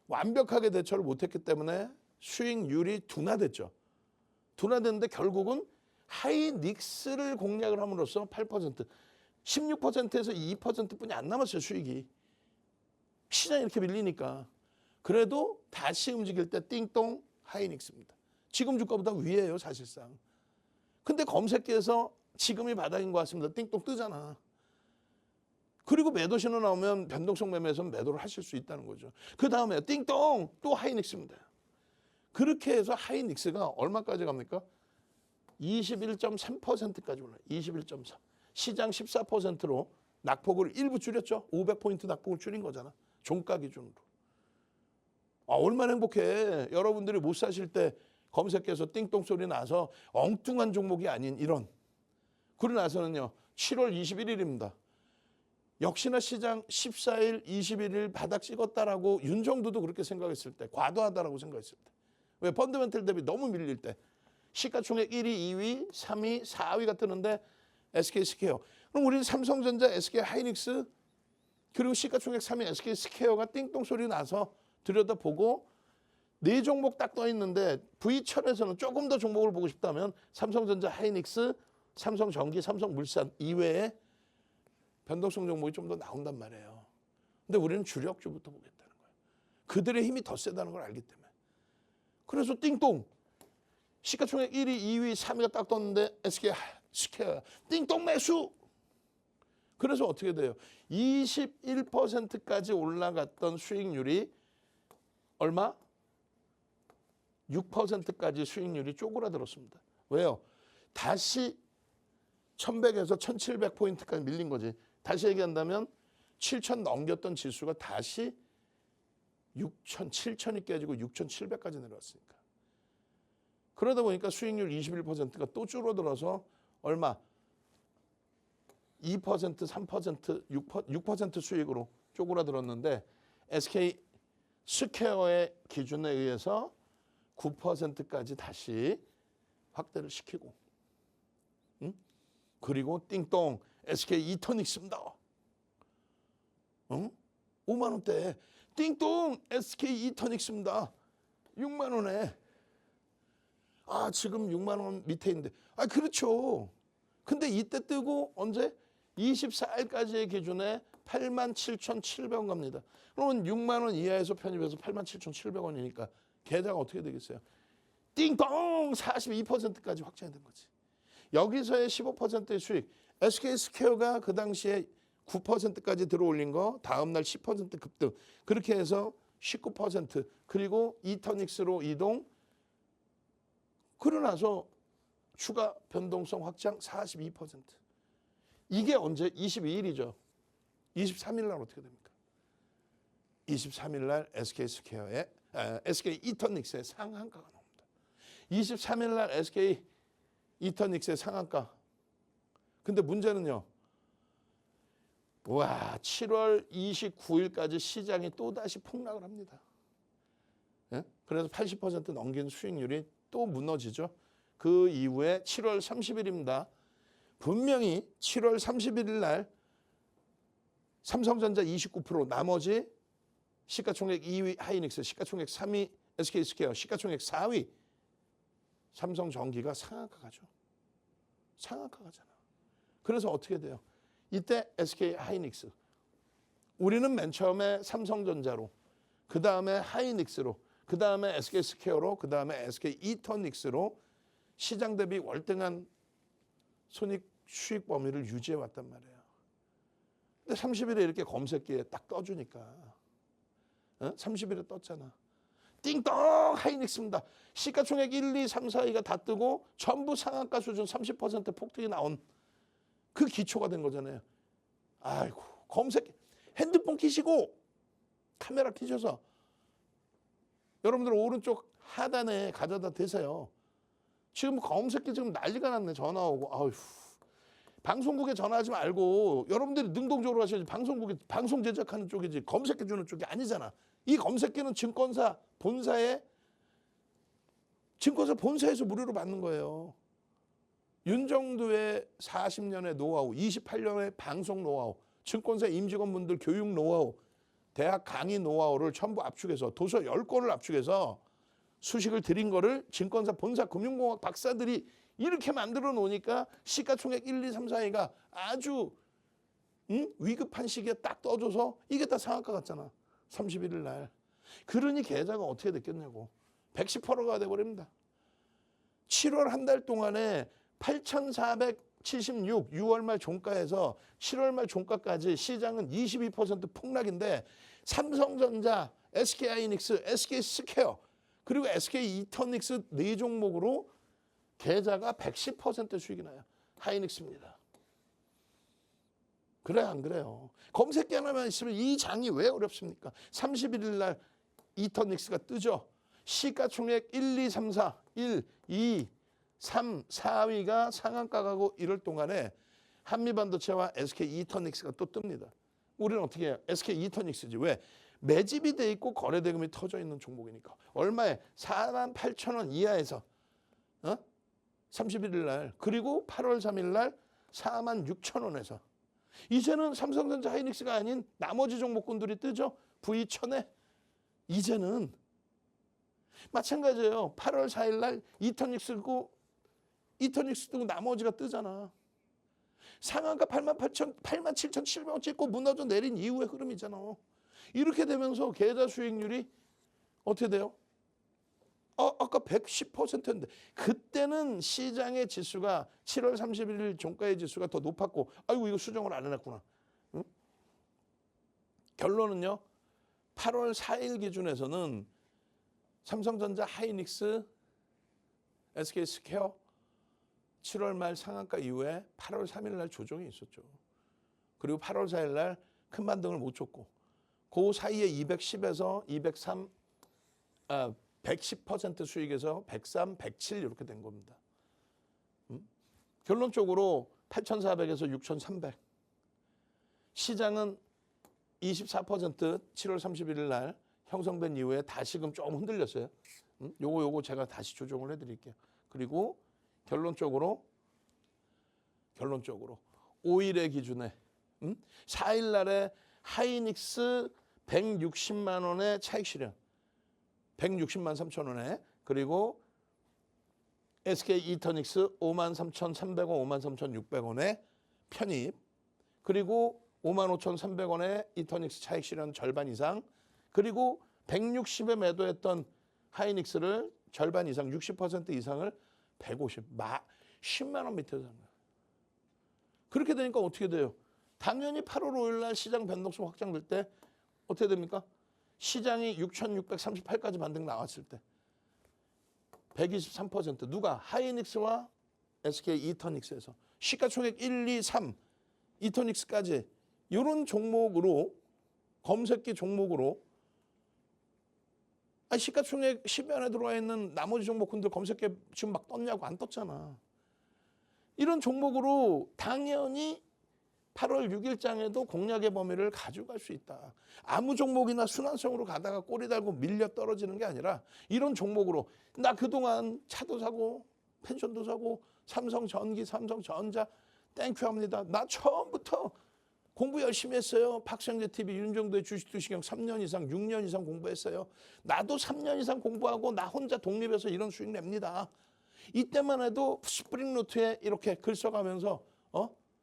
Speaker 2: 완벽하게 대처를 못했기 때문에 수익률이 둔화됐죠. 둔화됐는데 결국은 하이닉스를 공략을 함으로써 8%, 16%에서 2%뿐이 안 남았어요. 수익이. 시장이 이렇게 밀리니까. 그래도 다시 움직일 때 띵동 하이닉스입니다. 지금 주가보다 위에요 사실상. 근데 검색기에서 지금이 바닥인 것 같습니다. 띵동 뜨잖아. 그리고 매도 신호 나오면 변동성 매매에서 매도를 하실 수 있다는 거죠. 그 다음에 띵동 또 하이닉스입니다. 그렇게 해서 하이닉스가 얼마까지 갑니까? 21.3%까지 올라요. 21.3. 시장 14%로 낙폭을 일부 줄였죠. 500포인트 낙폭을 줄인 거잖아. 종가 기준으로. 얼마나 행복해. 여러분들이 못 사실 때 검색해서 띵동 소리 나서 엉뚱한 종목이 아닌 이런. 그러고 나서는요. 7월 21일입니다. 역시나 시장 14일, 21일 바닥 찍었다라고 윤정두도 그렇게 생각했을 때, 과도하다라고 생각했을 때. 왜? 펀더멘털 대비 너무 밀릴 때. 시가총액 1위, 2위, 3위, 4위가 뜨는데 SK스퀘어. 그럼 우리는 삼성전자, SK하이닉스 그리고 시가총액 3위 SK스퀘어가 띵동 소리 나서 들여다보고 네 종목 딱 떠 있는데 V철에서는 조금 더 종목을 보고 싶다면 삼성전자, 하이닉스, 삼성전기, 삼성물산 이외에 변동성 종목이 좀 더 나온단 말이에요. 근데 우리는 주력주부터 보겠다는 거예요. 그들의 힘이 더 세다는 걸 알기 때문에. 그래서 띵동 시가총액 1위, 2위, 3위가 딱 떴는데 SK스퀘어 띵동 매수. 그래서 어떻게 돼요? 21%까지 올라갔던 수익률이 얼마? 6%까지 수익률이 쪼그라들었습니다. 왜요? 다시 1100에서 1700포인트까지 밀린 거지. 다시 얘기한다면 7000 넘겼던 지수가 다시 6000, 7000이 깨지고 6700까지 내려왔으니까. 그러다 보니까 수익률 21%가 또 줄어들어서 얼마? 2%, 3%, 6% 수익으로 쪼그라들었는데 SK 스퀘어의 기준에 의해서 9%까지 다시 확대를 시키고, 응? 그리고 띵동 SK 이터닉스입니다. 응? 5만 원대 띵동 SK 이터닉스입니다. 6만 원에. 지금 6만 원 밑에 있는데. 그렇죠. 근데 이때 뜨고 언제? 24일까지의 기준에 87,700원 갑니다. 그러면 6만 원 이하에서 편입해서 87,700원이니까 계좌가 어떻게 되겠어요? 띵동 42%까지 확장된 거지. 여기서의 15%의 수익. SK스퀘어가 그 당시에 9%까지 들어올린 거 다음 날 10% 급등. 그렇게 해서 19% 그리고 이터닉스로 이동. 그러고 나서 추가 변동성 확장 42%. 이게 언제? 22일이죠. 23일 날 어떻게 됩니까? 23일 날 SK스퀘어의 SK 이터닉스의 상한가가 나옵니다. 23일 날 SK 이터닉스의 상한가. 근데 문제는요. 7월 29일까지 시장이 또다시 폭락을 합니다. 예? 그래서 80% 넘긴 수익률이 또 무너지죠. 그 이후에 7월 30일입니다. 분명히 7월 31일 날 삼성전자 29%, 나머지 시가총액 2위 하이닉스, 시가총액 3위 SK스퀘어, 시가총액 4위 삼성전기가 상한가 가죠. 상한가 가잖아. 그래서 어떻게 돼요? 이때 SK 하이닉스. 우리는 맨 처음에 삼성전자로, 그 다음에 하이닉스로, 그 다음에 SK스퀘어로, 그 다음에 SK 이터닉스로 시장 대비 월등한 손익 수익 범위를 유지해 왔단 말이에요. 근데 30일에 이렇게 검색기에 딱 떠주니까 30일에 떴잖아. 띵동 하이닉스입니다. 시가총액 1, 2, 3, 4위가 다 뜨고 전부 상한가 수준 30% 폭등이 나온 그 기초가 된 거잖아요. 아이고, 검색 핸드폰 키시고 카메라 키셔서 여러분들 오른쪽 하단에 가져다 대세요. 지금 검색기 지금 난리가 났네. 전화 오고. 아휴. 방송국에 전화하지 말고 여러분들이 능동적으로 하셔야지. 방송국에 방송 제작하는 쪽이지 검색해 주는 쪽이 아니잖아. 이 검색기는 증권사 본사에서 무료로 받는 거예요. 윤정두의 40년의 노하우, 28년의 방송 노하우, 증권사 임직원분들 교육 노하우, 대학 강의 노하우를 전부 압축해서 도서 10권을 압축해서 수식을 드린 거를 증권사 본사 금융공학 박사들이 이렇게 만들어 놓으니까 시가총액 1, 2, 3, 4위가 아주 위급한 시기에 딱 떠줘서 이게 다 상한가 같잖아. 31일 날. 그러니 계좌가 어떻게 됐겠냐고. 110%가 돼버립니다. 7월 한 달 동안에 8,476 6월 말 종가에서 7월 말 종가까지 시장은 22% 폭락인데 삼성전자, SK하이닉스, SK스퀘어 그리고 SK 이터닉스 네 종목으로 계좌가 110% 수익이 나요. 하이닉스입니다. 그래 안 그래요? 검색기 하나만 있으면 이 장이 왜 어렵습니까? 31일 날 이터닉스가 뜨죠. 시가총액 1, 2, 3, 4, 1, 2, 3, 4위가 상한가 가고 이럴 동안에 한미반도체와 SK 이터닉스가 또 뜹니다. 우리는 어떻게 해요? SK 이터닉스지. 왜? 매집이 돼 있고 거래 대금이 터져 있는 종목이니까. 얼마에? 48,000원 이하에서 31일 날 그리고 8월 3일 날 46,000원에서 이제는 삼성전자 하이닉스가 아닌 나머지 종목군들이 뜨죠. V1000에 이제는 마찬가지예요. 8월 4일 날 이터닉스 뜨고 나머지가 뜨잖아. 상한가 87,700원 찍고 무너져 내린 이후의 흐름이잖아. 이렇게 되면서 계좌 수익률이 어떻게 돼요? 아까 110%인데 그때는 시장의 지수가 7월 31일 종가의 지수가 더 높았고 아이고 이거 수정을 안 해놨구나. 응? 결론은요. 8월 4일 기준에서는 삼성전자 하이닉스, SK스퀘어 7월 말 상한가 이후에 8월 3일 날 조정이 있었죠. 그리고 8월 4일 날 큰 반등을 못 줬고 그 사이에 210에서 203 110% 수익에서 103, 107 이렇게 된 겁니다. 결론적으로 8,400에서 6,300. 시장은 24% 7월 31일 날 형성된 이후에 다시금 좀 흔들렸어요. 요거 제가 다시 조정을 해드릴게요. 그리고 결론적으로 5일의 기준에 4일 날에 하이닉스 160만 원의 차익 실현. 160만 3천 원에 그리고 SK 이터닉스 53,300원, 53,600원에 편입 그리고 55,300원에 이터닉스 차익 실현 절반 이상 그리고 160에 매도했던 하이닉스를 절반 이상 60% 이상을 10만 원 밑에서 산 거예요. 그렇게 되니까 어떻게 돼요? 당연히 8월 5일 날 시장 변동성 확장될 때 어떻게 됩니까? 시장이 6,638까지 반등 나왔을 때 123% 누가? 하이닉스와 SK 이터닉스에서 시가총액 1, 2, 3 이터닉스까지 이런 종목으로 검색기 종목으로 시가총액 10위 안에 들어와 있는 나머지 종목군들 검색기 지금 막 떴냐고 안 떴잖아. 이런 종목으로 당연히 8월 6일장에도 공략의 범위를 가져갈 수 있다. 아무 종목이나 순환성으로 가다가 꼬리 달고 밀려 떨어지는 게 아니라 이런 종목으로 나 그동안 차도 사고 펜션도 사고 삼성전기, 삼성전자 땡큐 합니다. 나 처음부터 공부 열심히 했어요. 박성재 TV 윤정도의 주식투시경 3년 이상 6년 이상 공부했어요. 나도 3년 이상 공부하고 나 혼자 독립해서 이런 수익 냅니다. 이때만 해도 스프링노트에 이렇게 글 써가면서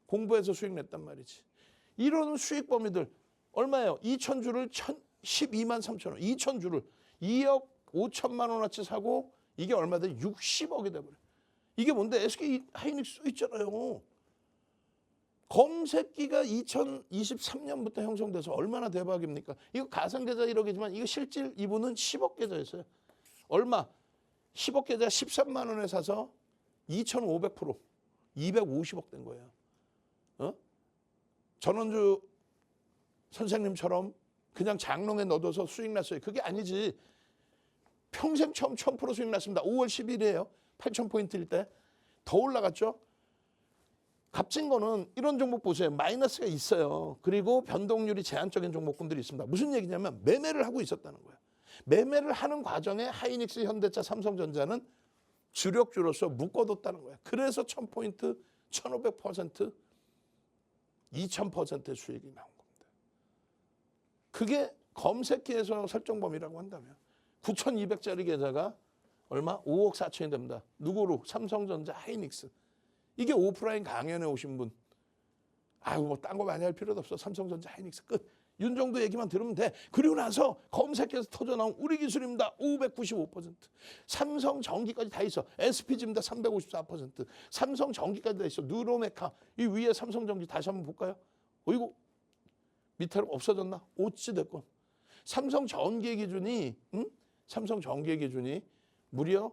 Speaker 2: 공부해서 수익 냈단 말이지. 이런 수익 범위들 얼마예요? 2,000주를 12만 3천 원. 2,000주를 2억 5천만 원어치 사고 이게 얼마 돼? 60억이 돼버려. 이게 뭔데? SK 하이닉스 있잖아요. 검색기가 2023년부터 형성돼서 얼마나 대박입니까? 이거 가상계좌 1억이지만 이거 실질 이분은 10억 계좌였어요. 얼마? 10억 계좌 13만 원에 사서 2,500% 250억 된 거예요. 전원주 선생님처럼 그냥 장롱에 넣어둬서 수익 났어요. 그게 아니지. 평생 처음 1000% 수익 났습니다. 5월 10일이에요. 8,000포인트일 때. 더 올라갔죠. 값진 거는 이런 종목 보세요. 마이너스가 있어요. 그리고 변동률이 제한적인 종목군들이 있습니다. 무슨 얘기냐면 매매를 하고 있었다는 거예요. 매매를 하는 과정에 하이닉스, 현대차, 삼성전자는 주력주로서 묶어뒀다는 거예요. 그래서 1000포인트, 1500%, 2000%의 수익이 나온 겁니다. 그게 검색기에서 설정 범위라고 한다면 9,200짜리 계좌가 얼마? 5억 4천이 됩니다. 누구로? 삼성전자, 하이닉스. 이게 오프라인 강연에 오신 분. 뭐 딴 거 많이 할 필요도 없어. 삼성전자, 하이닉스 끝. 윤정도 얘기만 들으면 돼. 그리고 나서 검색해서 터져나온 우리 기술입니다. 595%. 삼성전기까지 다 있어. SPG입니다. 354%. 삼성전기까지 다 있어. 누로메카. 이 위에 삼성전기 다시 한번 볼까요? 이거 밑으로 없어졌나? 어찌됐건. 삼성전기의 기준이 삼성전기의 기준이 무려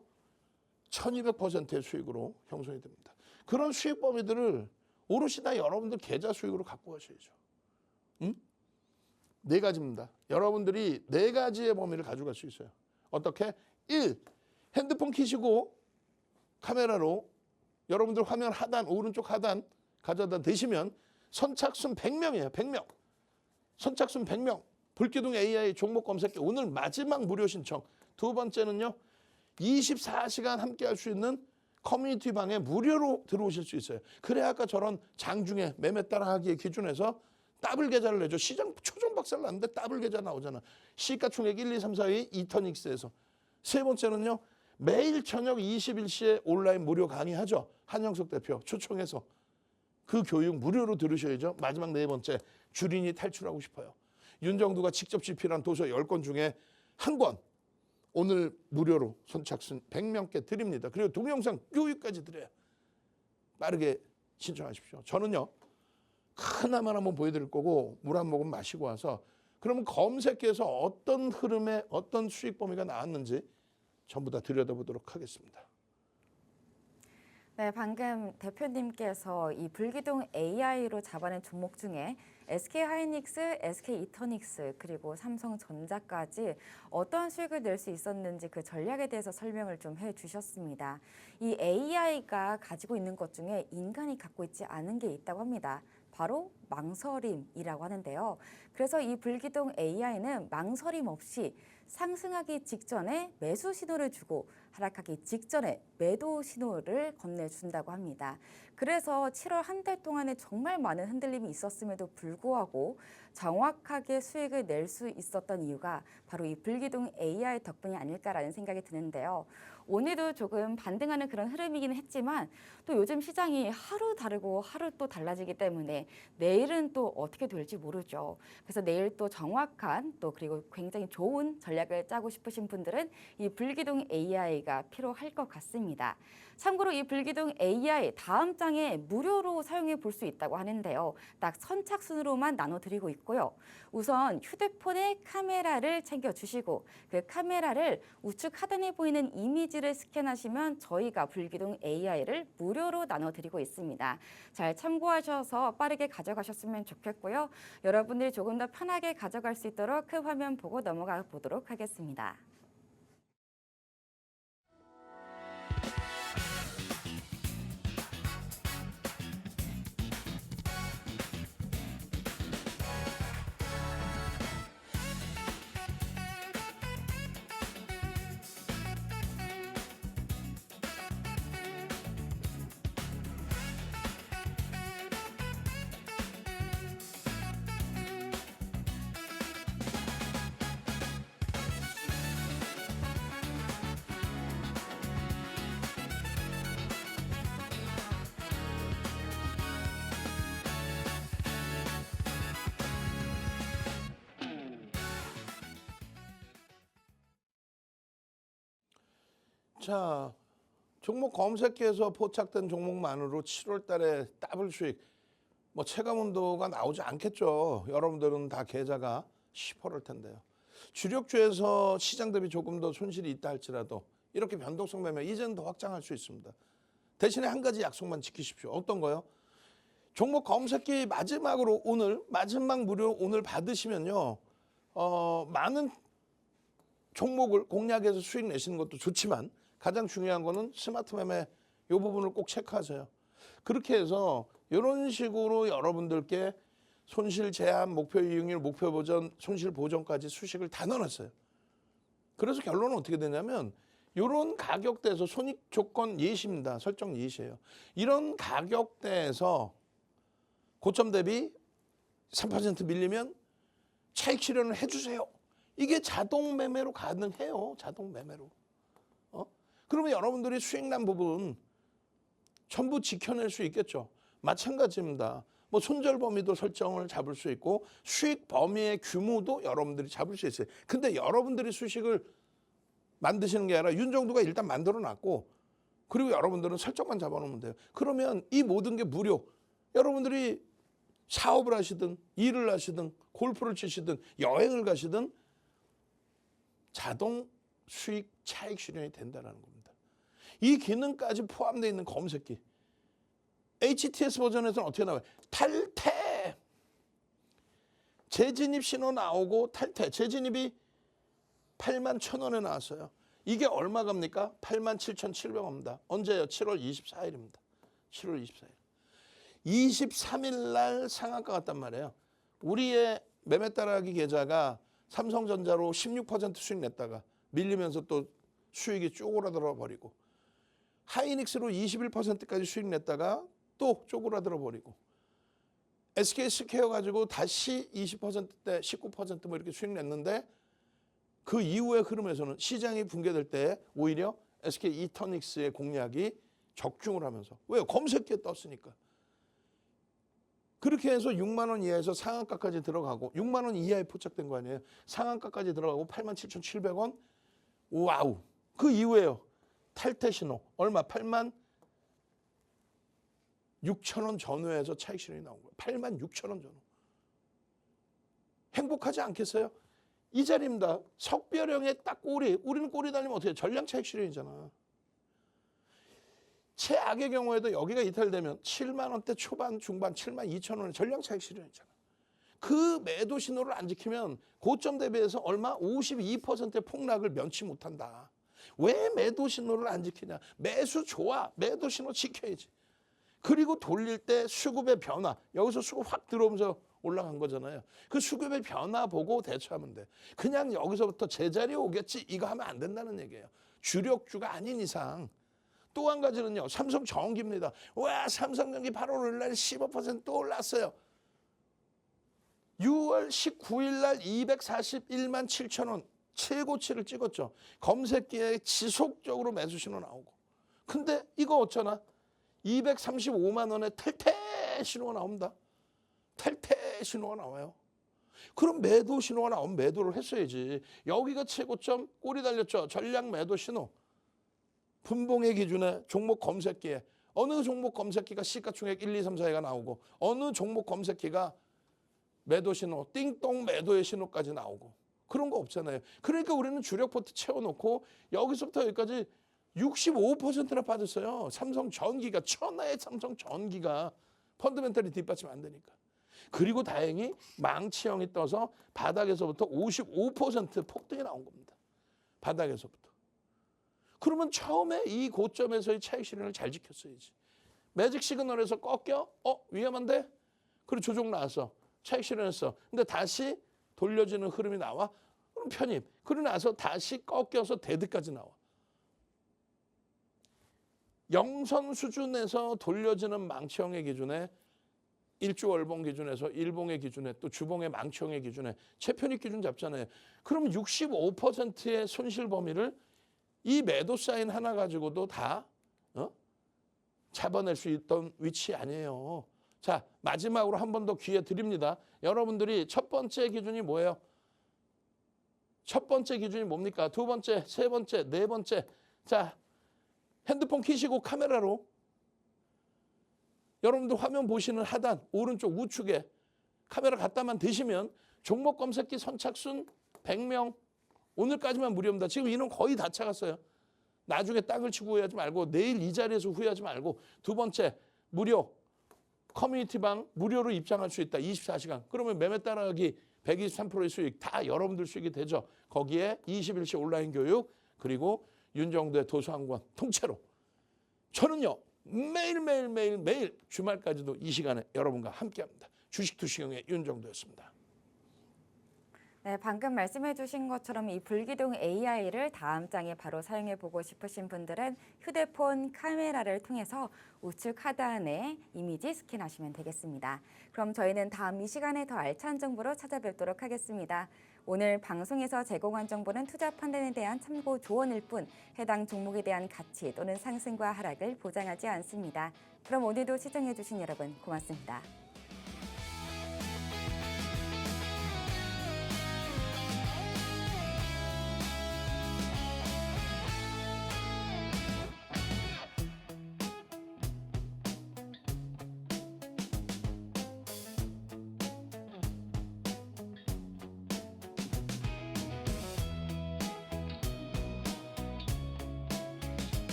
Speaker 2: 1200%의 수익으로 형성이 됩니다. 그런 수익 범위들을 오롯이 다 여러분들 계좌 수익으로 갖고 가셔야죠. 응? 네 가지입니다. 여러분들이 네 가지의 범위를 가져갈 수 있어요. 어떻게? 1. 핸드폰 켜시고 카메라로 여러분들 화면 하단, 오른쪽 하단 가져다 대시면 선착순 100명이에요. 100명. 선착순 100명. 불기둥 AI 종목 검색기 오늘 마지막 무료 신청. 두 번째는요. 24시간 함께 할 수 있는 커뮤니티 방에 무료로 들어오실 수 있어요. 그래야 아까 저런 장중에 매매 따라하기의 기준에서 더블 계좌를 내죠. 시장 초전 박살 났는데 더블 계좌 나오잖아. 시가총액 1, 2, 3, 4위 이터닉스에서. 세 번째는요. 매일 저녁 21시에 온라인 무료 강의하죠. 한영석 대표 초청해서. 그 교육 무료로 들으셔야죠. 마지막 네 번째. 주린이 탈출하고 싶어요. 윤정두가 직접 집필한 도서 10권 중에 한 권. 오늘 무료로 선착순 100명께 드립니다. 그리고 동영상 교육까지 드려요. 빠르게 신청하십시오. 저는요. 하나만 한번 보여드릴 거고 물 한 모금 마시고 와서 그러면 검색해서 어떤 흐름에 어떤 수익 범위가 나왔는지 전부 다 들여다보도록 하겠습니다.
Speaker 1: 네, 방금 대표님께서 이 불기둥 AI로 잡아낸 종목 중에 SK하이닉스, SK이터닉스 그리고 삼성전자까지 어떠한 수익을 낼 수 있었는지 그 전략에 대해서 설명을 좀 해주셨습니다. 이 AI가 가지고 있는 것 중에 인간이 갖고 있지 않은 게 있다고 합니다. 바로 망설임이라고 하는데요. 그래서 이 불기둥 AI는 망설임 없이 상승하기 직전에 매수 신호를 주고 하락하기 직전에 매도 신호를 건네준다고 합니다. 그래서 7월 한 달 동안에 정말 많은 흔들림이 있었음에도 불구하고 정확하게 수익을 낼 수 있었던 이유가 바로 이 불기둥 AI 덕분이 아닐까라는 생각이 드는데요. 오늘도 조금 반등하는 그런 흐름이긴 했지만 또 요즘 시장이 하루 다르고 하루 또 달라지기 때문에 내일은 또 어떻게 될지 모르죠. 그래서 내일 또 정확한 또 그리고 굉장히 좋은 전략을 짜고 싶으신 분들은 이 불기둥 AI가 필요할 것 같습니다. 참고로 이 불기둥 AI 다음 장에 무료로 사용해 볼 수 있다고 하는데요. 딱 선착순으로만 나눠드리고 있고요. 우선 휴대폰의 카메라를 챙겨주시고 그 카메라를 우측 하단에 보이는 이미지를 스캔하시면 저희가 불기둥 AI를 무료로 나눠드리고 있습니다. 잘 참고하셔서 빠르게 가져가셨으면 좋겠고요. 여러분들이 조금 더 편하게 가져갈 수 있도록 큰 화면 보고 넘어가 보도록 하겠습니다.
Speaker 2: 자, 종목 검색해서 포착된 종목만으로 7월 달에 더블 수익, 뭐 체감온도가 나오지 않겠죠. 여러분들은 다 계좌가 10%일 텐데요. 주력주에서 시장 대비 조금 더 손실이 있다 할지라도 이렇게 변동성 매매 이제는 더 확장할 수 있습니다. 대신에 한 가지 약속만 지키십시오. 어떤 거요? 종목 검색기 마지막으로 오늘 마지막 무료 오늘 받으시면요. 많은 종목을 공략해서 수익 내시는 것도 좋지만 가장 중요한 거는 스마트 매매 이 부분을 꼭 체크하세요. 그렇게 해서 이런 식으로 여러분들께 손실 제한, 목표 이익률, 목표 보전, 손실 보전까지 수식을 다 넣어놨어요. 그래서 결론은 어떻게 되냐면 이런 가격대에서 손익 조건 예시입니다. 설정 예시예요. 이런 가격대에서 고점 대비 3% 밀리면 차익 실현을 해주세요. 이게 자동 매매로 가능해요. 자동 매매로. 그러면 여러분들이 수익 난 부분 전부 지켜낼 수 있겠죠. 마찬가지입니다. 뭐 손절 범위도 설정을 잡을 수 있고 수익 범위의 규모도 여러분들이 잡을 수 있어요. 근데 여러분들이 수식을 만드시는 게 아니라 윤정두가 일단 만들어 놨고 그리고 여러분들은 설정만 잡아놓으면 돼요. 그러면 이 모든 게 무료. 여러분들이 사업을 하시든 일을 하시든 골프를 치시든 여행을 가시든 자동 수익 차익 실현이 된다는 겁니다. 이 기능까지 포함되어 있는 검색기. HTS 버전에서는 어떻게 나와요? 탈퇴. 재진입 신호 나오고 탈퇴. 재진입이 81,000원에 나왔어요. 이게 얼마 갑니까? 87,700원입니다. 언제요? 7월 24일입니다. 7월 24일. 23일 날 상한가 갔단 말이에요. 우리의 매매 따라하기 계좌가 삼성전자로 16% 수익 냈다가 밀리면서 또 수익이 쪼그라들어 버리고, 하이닉스로 21%까지 수익 냈다가 또 쪼그라들어 버리고, SK스퀘어 가지고 다시 20%대 19% 이렇게 수익 냈는데, 그 이후의 흐름에서는 시장이 붕괴될 때 오히려 SK 이터닉스의 공략이 적중을 하면서, 왜요? 검색기에 떴으니까. 그렇게 해서 6만 원 이하에서 상한가까지 들어가고, 6만 원 이하에 포착된 거 아니에요? 상한가까지 들어가고 87,700원. 와우. 그 이후에요. 탈퇴 신호. 얼마? 86,000원 전후에서 차익 실현이 나온 거예요. 86,000원 전후. 행복하지 않겠어요? 이 자리입니다. 석별형의 딱 꼬리. 우리는 꼬리 달리면 어떻게 해요? 전량 차익 실현이잖아. 최악의 경우에도 여기가 이탈되면 7만 원대 초반 중반 7만 2천 원의 전량 차익 실현이잖아. 그 매도 신호를 안 지키면 고점 대비해서 얼마? 52%의 폭락을 면치 못한다. 왜 매도 신호를 안 지키냐? 매수 좋아. 매도 신호 지켜야지. 그리고 돌릴 때 수급의 변화. 여기서 수급 확 들어오면서 올라간 거잖아요. 그 수급의 변화 보고 대처하면 돼. 그냥 여기서부터 제자리에 오겠지 이거 하면 안 된다는 얘기예요. 주력주가 아닌 이상. 또 한 가지는요. 삼성전기입니다. 와, 삼성전기 8월 5일 날 15% 또 올랐어요. 6월 19일 날 241만 7천 원 최고치를 찍었죠. 검색기에 지속적으로 매수 신호 나오고. 근데 이거 어쩌나? 235만 원에 탈퇴 신호가 나옵니다. 탈퇴 신호가 나와요. 그럼 매도 신호가 나오면 매도를 했어야지. 여기가 최고점 꼬리 달렸죠. 전량 매도 신호. 분봉의 기준에 종목 검색기에 어느 종목 검색기가 시가총액 1, 2, 3, 4위가 나오고, 어느 종목 검색기가 매도 신호, 띵동 매도의 신호까지 나오고, 그런 거 없잖아요. 그러니까 우리는 주력 포트 채워놓고 여기서부터 여기까지 65%나 빠졌어요. 삼성전기가, 천하의 삼성전기가 펀더멘털이 뒷받침 안 되니까. 그리고 다행히 망치형이 떠서 바닥에서부터 55% 폭등이 나온 겁니다. 바닥에서부터. 그러면 처음에 이 고점에서의 차익 실현을 잘 지켰어야지. 매직 시그널에서 꺾여? 위험한데? 그리고 조정 나왔어. 차익 실현했어. 근데 다시 돌려지는 흐름이 나와? 그럼 편입. 그러고 나서 다시 꺾여서 데드까지 나와. 영선 수준에서 돌려지는 망치형의 기준에, 일주월봉 기준에서 일봉의 기준에, 또 주봉의 망치형의 기준에 최편입 기준 잡잖아요. 그럼 65%의 손실 범위를 이 매도 사인 하나 가지고도 다 잡아낼 수 있던 위치 아니에요. 자, 마지막으로 한 번 더 기회 드립니다. 여러분들이 첫 번째 기준이 뭐예요? 첫 번째 기준이 뭡니까? 두 번째, 세 번째, 네 번째. 자, 핸드폰 켜시고 카메라로 여러분들 화면 보시는 하단 오른쪽 우측에 카메라 갖다만 대시면 종목 검색기 선착순 100명, 오늘까지만 무료입니다. 지금 인원 거의 다 차갔어요. 나중에 땅을 치고 후회하지 말고, 내일 이 자리에서 후회하지 말고, 두 번째 무료 커뮤니티방 무료로 입장할 수 있다. 24시간. 그러면 매매 따라하기 123%의 수익 다 여러분들 수익이 되죠. 거기에 21시 온라인 교육, 그리고 윤정도의 도서관권 통째로. 저는요 매일 주말까지도 이 시간에 여러분과 함께합니다. 주식투시경의 윤정도였습니다.
Speaker 1: 네, 방금 말씀해 주신 것처럼 이 불기둥 AI를 다음 장에 바로 사용해 보고 싶으신 분들은 휴대폰 카메라를 통해서 우측 하단에 이미지 스캔하시면 되겠습니다. 그럼 저희는 다음 이 시간에 더 알찬 정보로 찾아뵙도록 하겠습니다. 오늘 방송에서 제공한 정보는 투자 판단에 대한 참고 조언일 뿐 해당 종목에 대한 가치 또는 상승과 하락을 보장하지 않습니다. 그럼 오늘도 시청해 주신 여러분 고맙습니다.